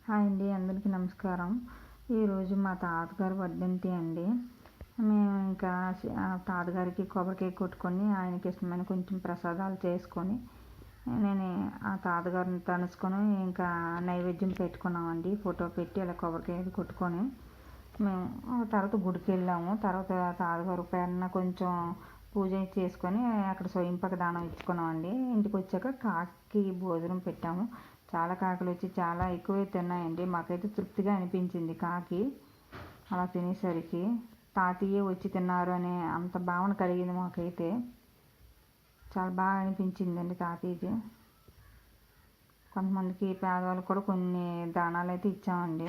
Hi అండి, అందరికీ నమస్కారం. ఈరోజు మా తాతగారు వర్ధంతి అండి. మేము ఇంకా తాతగారికి కొబ్బరికాయ కొట్టుకొని ఆయనకి ఇష్టమైన కొంచెం ప్రసాదాలు చేసుకొని నేను ఆ తాతగారిని తలుచుకొని ఇంకా నైవేద్యం పెట్టుకున్నామండి. ఫోటో పెట్టి అలా కొబ్బరికాయ కొట్టుకొని మేము తర్వాత గుడికి వెళ్ళాము. తర్వాత తాతగారు పేరున కొంచెం పూజ చేసుకొని అక్కడ స్వయంపాక దానం ఇచ్చుకున్నామండి. ఇంటికి వచ్చాక కాకి భోజనం పెట్టాము. చాలా కాకులు వచ్చి చాలా ఎక్కువే తిన్నాయండి. మాకైతే తృప్తిగా అనిపించింది కాకి అలా తినేసరికి. తాతయ్యే వచ్చి తిన్నారు అనే అంత భావన కలిగింది మాకైతే. చాలా బాగా అనిపించిందండి తాతయ్యకి. కొంతమందికి పేదవాళ్ళకి కూడా కొన్ని దానాలు అయితే ఇచ్చామండి.